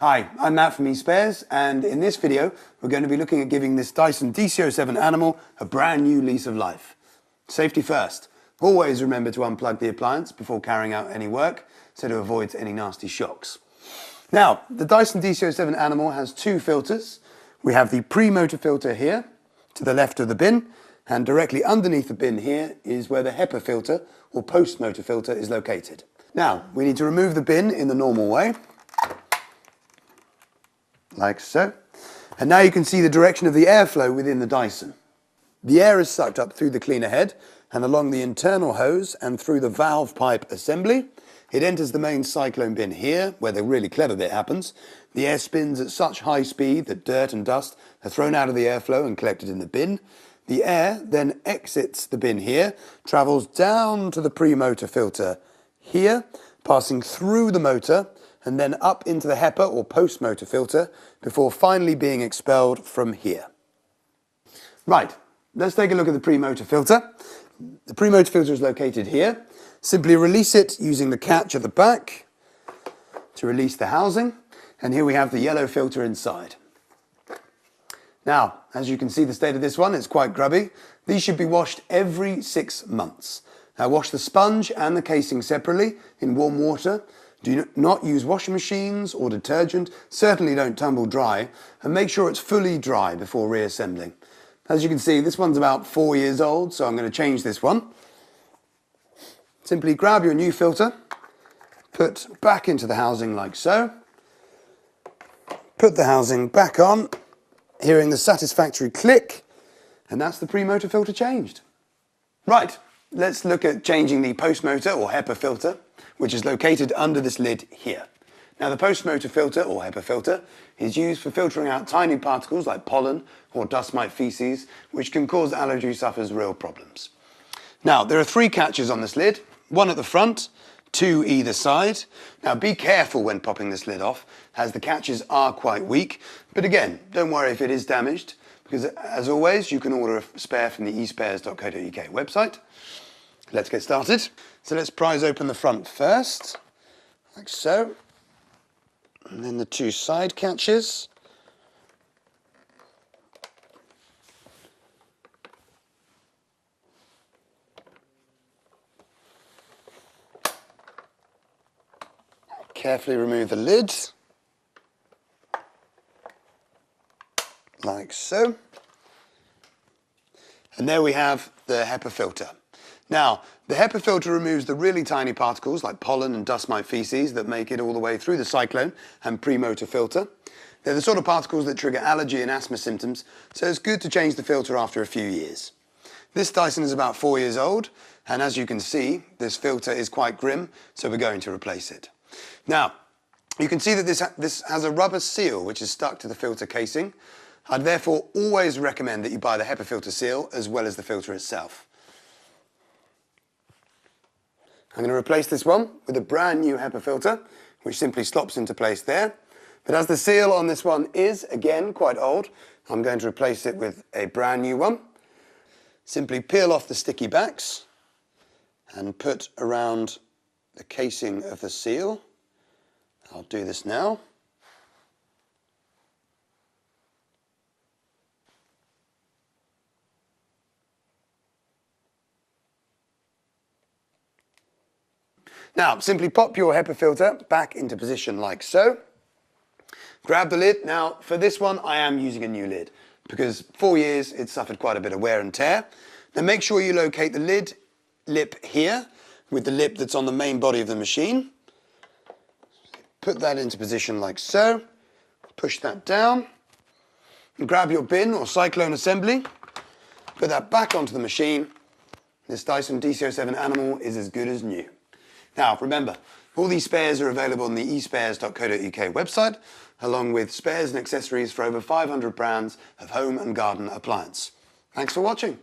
Hi, I'm Matt from eSpares, and in this video we're going to be looking at giving this Dyson DC07 Animal a brand new lease of life. Safety first. Always remember to unplug the appliance before carrying out any work so to avoid any nasty shocks. Now, the Dyson DC07 Animal has two filters. We have the pre-motor filter here to the left of the bin, and directly underneath the bin here is where the HEPA filter or post-motor filter is located. Now, we need to remove the bin in the normal way, like so. And now you can see the direction of the airflow within the Dyson. The air is sucked up through the cleaner head and along the internal hose and through the valve pipe assembly. It enters the main cyclone bin here, where the really clever bit happens. The air spins at such high speed that dirt and dust are thrown out of the airflow and collected in the bin. The air then exits the bin here, travels down to the pre-motor filter here, passing through the motor and then up into the HEPA or post-motor filter before finally being expelled from here. Right, let's take a look at the pre-motor filter. The pre-motor filter is located here. Simply release it using the catch at the back to release the housing, and here we have the yellow filter inside. Now, as you can see, the state of this one is quite grubby. These should be washed every 6 months. Now, wash the sponge and the casing separately in warm water. Do not use washing machines or detergent. Certainly don't tumble dry, and make sure it's fully dry before reassembling. As you can see, this one's about 4 years old, so I'm going to change this one. Simply grab your new filter, put back into the housing like so. Put the housing back on, hearing the satisfactory click, and that's the pre-motor filter changed. Right, let's look at changing the post-motor or HEPA filter, which is located under this lid here. Now, the post-motor filter or HEPA filter is used for filtering out tiny particles like pollen or dust mite feces, which can cause allergy sufferers real problems. Now, there are 3 catches on this lid, 1 at the front, 2 either side. Now, be careful when popping this lid off, as the catches are quite weak. But again, don't worry if it is damaged, because as always, you can order a spare from the espares.co.uk website. Let's get started. So let's prise open the front first, like so. And then the 2 side catches. Carefully remove the lid, like so. And there we have the HEPA filter. Now, the HEPA filter removes the really tiny particles like pollen and dust mite feces that make it all the way through the cyclone and pre-motor filter. They're the sort of particles that trigger allergy and asthma symptoms, so it's good to change the filter after a few years. This Dyson is about 4 years old, and as you can see, this filter is quite grim, so we're going to replace it. Now, you can see that this has a rubber seal which is stuck to the filter casing. I'd therefore always recommend that you buy the HEPA filter seal as well as the filter itself. I'm going to replace this one with a brand new HEPA filter, which simply slops into place there. But as the seal on this one is, again, quite old, I'm going to replace it with a brand new one. Simply peel off the sticky backs and put around the casing of the seal. I'll do this now. Now, simply pop your HEPA filter back into position like so. Grab the lid. Now, for this one, I am using a new lid because 4 years, it's suffered quite a bit of wear and tear. Now, make sure you locate the lid lip here with the lip that's on the main body of the machine. Put that into position like so. Push that down. And grab your bin or cyclone assembly. Put that back onto the machine. This Dyson DC07 Animal is as good as new. Now, remember, all these spares are available on the espares.co.uk website, along with spares and accessories for over 500 brands of home and garden appliance. Thanks for watching.